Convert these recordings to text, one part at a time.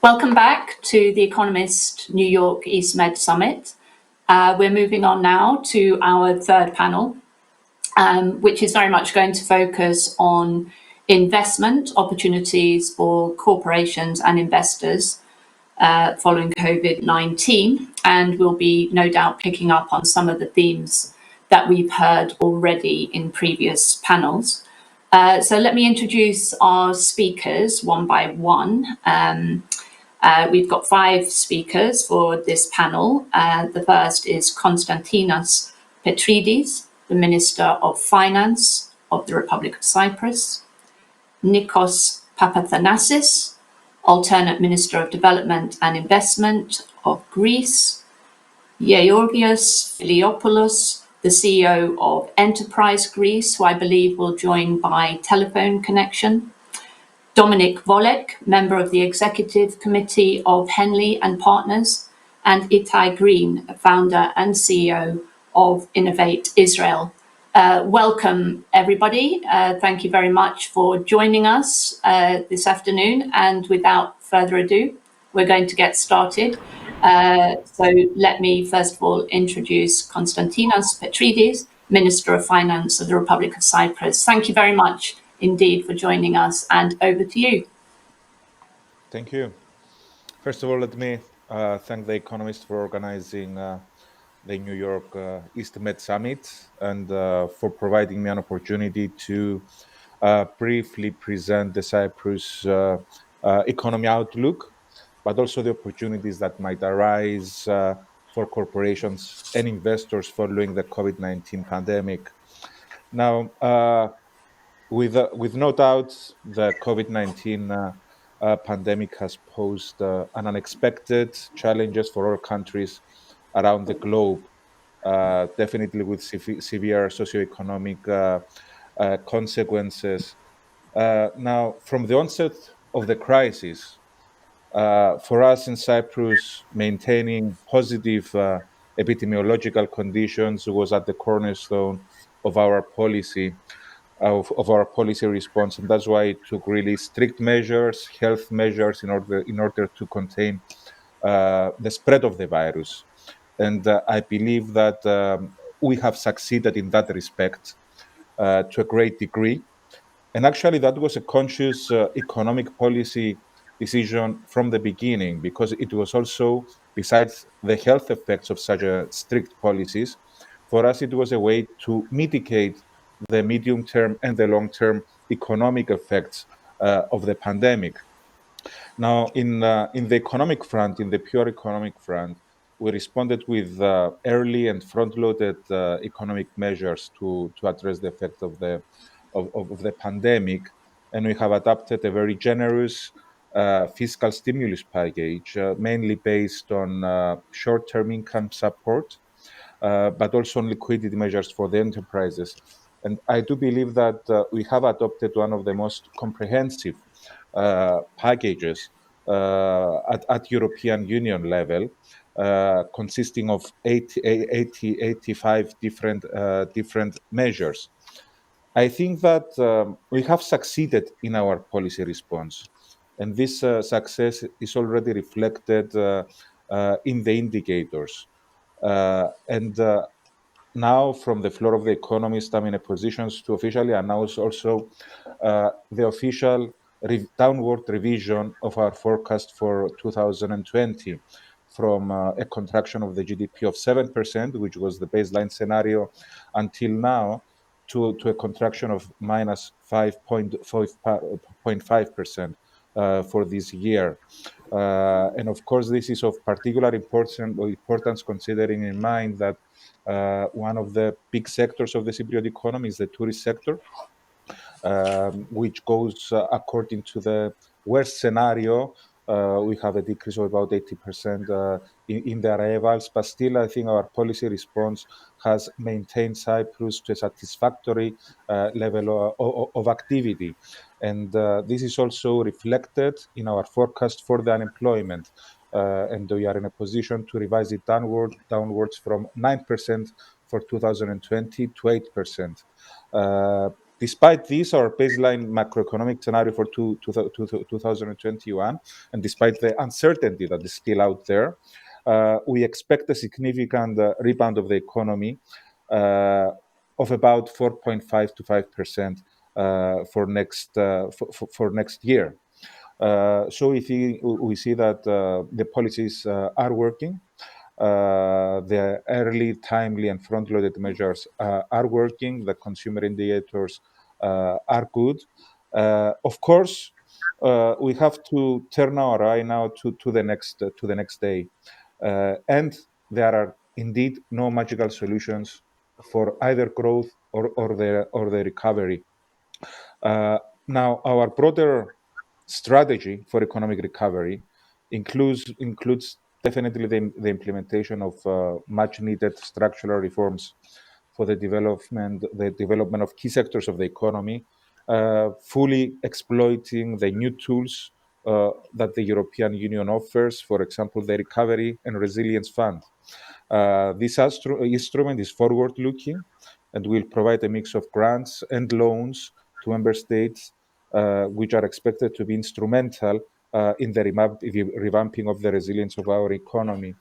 Welcome back to the Economist New York Eastmed Summit. We're moving on now to our third panel, which is very much going to focus on investment opportunities for corporations and investors following COVID-19. And we'll be no doubt picking up on some of the themes that we've heard already in previous panels. So let me introduce our speakers one by one. We've got 5 speakers for this panel. The first is Constantinos Petrides, the Minister of Finance of the Republic of Cyprus. Nikos Papathanasis, Alternate Minister of Development and Investment of Greece. Georgios Filiopoulos, the CEO of Enterprise Greece, who I believe will join by telephone connection. Dominik Volek, member of the Executive Committee of Henley and Partners, and Itai Green, founder and CEO of Innovate Israel. Welcome, everybody. Thank you very much for joining us this afternoon. And without further ado, we're going to get started. So let me first of all introduce Constantinos Petrides, Minister of Finance of the Republic of Cyprus. Thank you very much indeed for joining us, and over to you. Thank you. First of all, let me thank the Economist for organizing the New York Eastmed Summit and for providing me an opportunity to briefly present the Cyprus economy outlook, but also the opportunities that might arise for corporations and investors following the COVID-19 pandemic. Now, with no doubt, the COVID-19 pandemic has posed an unexpected challenges for all countries around the globe, definitely with severe socioeconomic consequences. Now, from the onset of the crisis, for us in Cyprus, maintaining positive epidemiological conditions was at the cornerstone of our policy. Of our policy response, and that's why it took really strict measures, health measures, in order to contain the spread of the virus. And I believe that we have succeeded in that respect to a great degree. And actually, that was a conscious economic policy decision from the beginning, because it was also, besides the health effects of such a strict policies, for us it was a way to mitigate the medium-term and the long-term economic effects of the pandemic. Now, in the economic front, in the pure economic front, we responded with early and front-loaded economic measures to address the effect of the pandemic, and we have adopted a very generous fiscal stimulus package, mainly based on short-term income support, but also on liquidity measures for the enterprises. And I do believe that we have adopted one of the most comprehensive packages at European Union level, consisting of 85 different measures. I think that we have succeeded in our policy response, and this success is already reflected in the indicators. And now, from the floor of the Economist, I'm in a position to officially announce also the official downward revision of our forecast for 2020, from a contraction of the GDP of 7%, which was the baseline scenario until now, to a contraction of minus 5.5% for this year. And of course, this is of particular importance, considering in mind that one of the big sectors of the Cypriot economy is the tourist sector, which goes according to the worst scenario. We have a decrease of about 80% in the arrivals, but still, I think our policy response has maintained Cyprus to a satisfactory level of activity. And this is also reflected in our forecast for the unemployment. And we are in a position to revise it downwards from 9% for 2020 to 8%. Despite this, our baseline macroeconomic scenario for 2021, and despite the uncertainty that is still out there, we expect a significant rebound of the economy of about 4.5 to 5% for next year. So we see that the policies are working. The early, timely, and front-loaded measures are working. The consumer indicators are good. Of course, we have to turn our eye now to the next day, and there are indeed no magical solutions for either growth or the recovery. Now, our broader strategy for economic recovery includes definitely the implementation of much needed structural reforms for the development of key sectors of the economy, fully exploiting the new tools that the European Union offers, for example, the Recovery and Resilience Fund. This instrument is forward-looking and will provide a mix of grants and loans to member states, which are expected to be instrumental in the revamping of the resilience of our economy.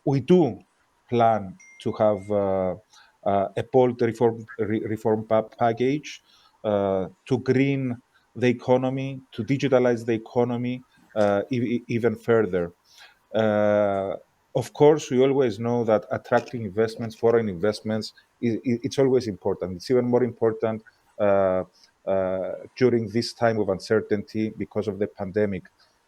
We do plan to have a bold reform package to green the economy, to digitalize the economy even further. Uh, of course, we always know that attracting investments, foreign investments, it's always important. It's even more important uh, during this time of uncertainty because of the pandemic.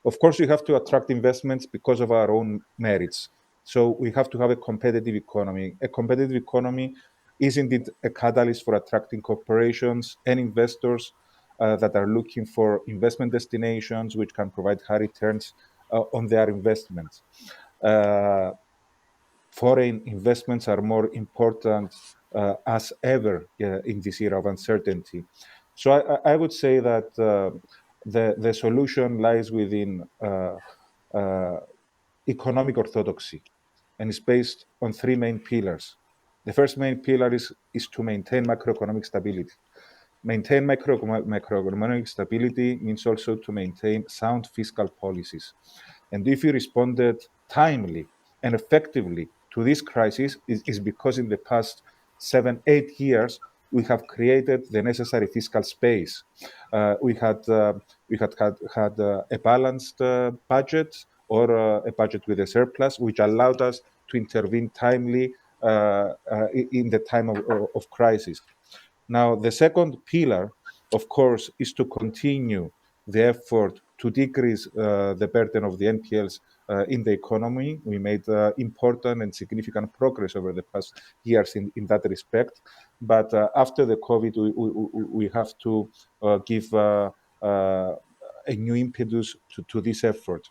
Of course, we have to attract investments because of our own merits. So we have to have a competitive economy. A competitive economy is indeed a catalyst for attracting corporations and investors that are looking for investment destinations which can provide high returns on their investments. Uh, Foreign investments are more important as ever in this era of uncertainty. So I would say that the solution lies within uh, economic orthodoxy, and is based on three main pillars. The first main pillar is to maintain macroeconomic stability. Maintain macroeconomic stability means also to maintain sound fiscal policies. And if we responded timely and effectively to this crisis, is because in the past 7, 8 years, we have created the necessary fiscal space. We had a balanced budget or a budget with a surplus, which allowed us to intervene timely in the time of crisis. Now, the second pillar, of course, is to continue the effort to decrease the burden of the NPLs in the economy. We made important and significant progress over the past years in that respect. But after the COVID, we have to give a new impetus to this effort.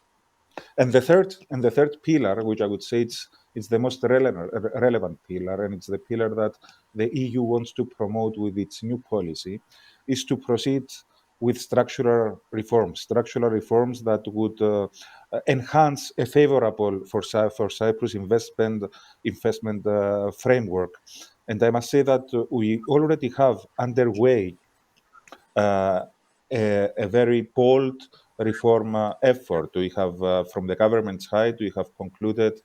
And the third pillar, which I would say it's the most relevant pillar, and it's the pillar that the EU wants to promote with its new policy, is to proceed with structural reforms that would enhance a favorable for Cyprus investment framework. And I must say that we already have underway uh, a very bold reform effort. We have, from the government side, we have concluded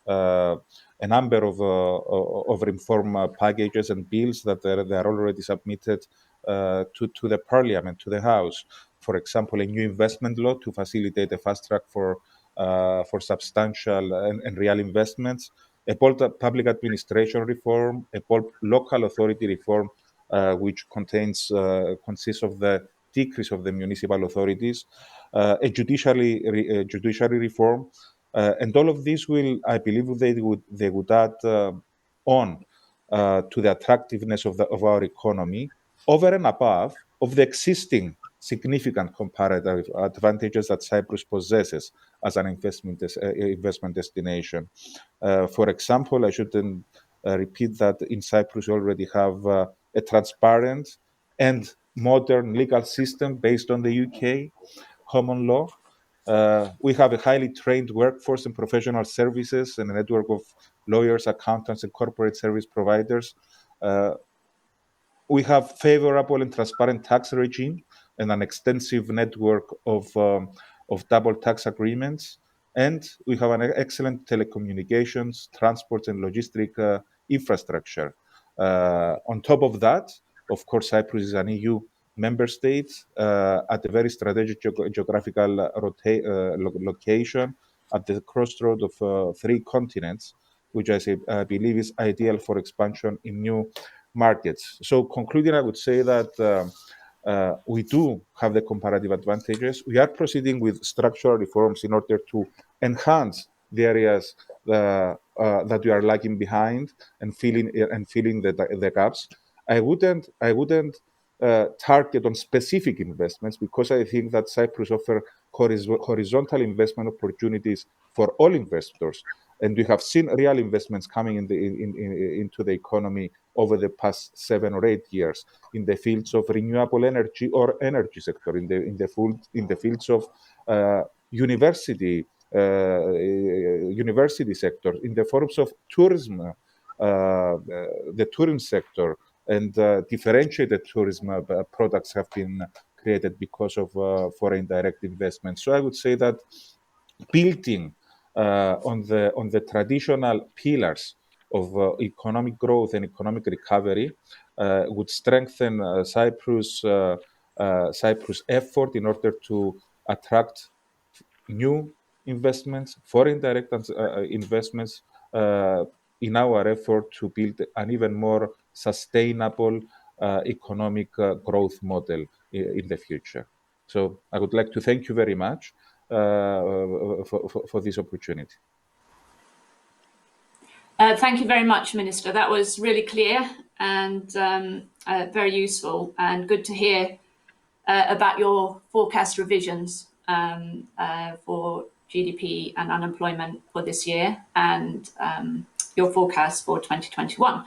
uh, a number of reform packages and bills that they are already submitted to the parliament, to the house. For example, a new investment law to facilitate a fast track for substantial and real investments, a bold public administration reform, a bold local authority reform which consists of the decrease of the municipal authorities, a judiciary reform, and all of this will, I believe, they would add on to the attractiveness of our economy over and above of the existing significant comparative advantages that Cyprus possesses as an investment destination. For example, I shouldn't repeat that in Cyprus we already have a transparent and modern legal system based on the UK common law. We have a highly trained workforce in professional services and a network of lawyers, accountants, and corporate service providers. Uh, We have favorable and transparent tax regime and an extensive network of double tax agreements. And we have an excellent telecommunications, transport, and logistic infrastructure. On top of that, of course, Cyprus is an EU member state at a very strategic geographical location at the crossroad of three continents, which I believe is ideal for expansion in new markets. So concluding, I would say that we do have the comparative advantages. We are proceeding with structural reforms in order to enhance the areas that we are lagging behind and filling the gaps. I wouldn't target on specific investments because I think that Cyprus offers horizontal investment opportunities for all investors, and we have seen real investments coming into the economy over the past 7 or 8 years in the fields of renewable energy or energy sector, in the fields of university sector, in the forms of tourism, the tourism sector, and differentiated tourism products have been created because of foreign direct investment. So I would say that building on the traditional pillars of economic growth and economic recovery would strengthen Cyprus' effort in order to attract new investments, foreign direct investments, in our effort to build an even more sustainable economic growth model in the future. So I would like to thank you very much for this opportunity. Thank you very much, Minister. That was really clear and very useful, and good to hear about your forecast revisions for GDP and unemployment for this year, and your forecast for 2021.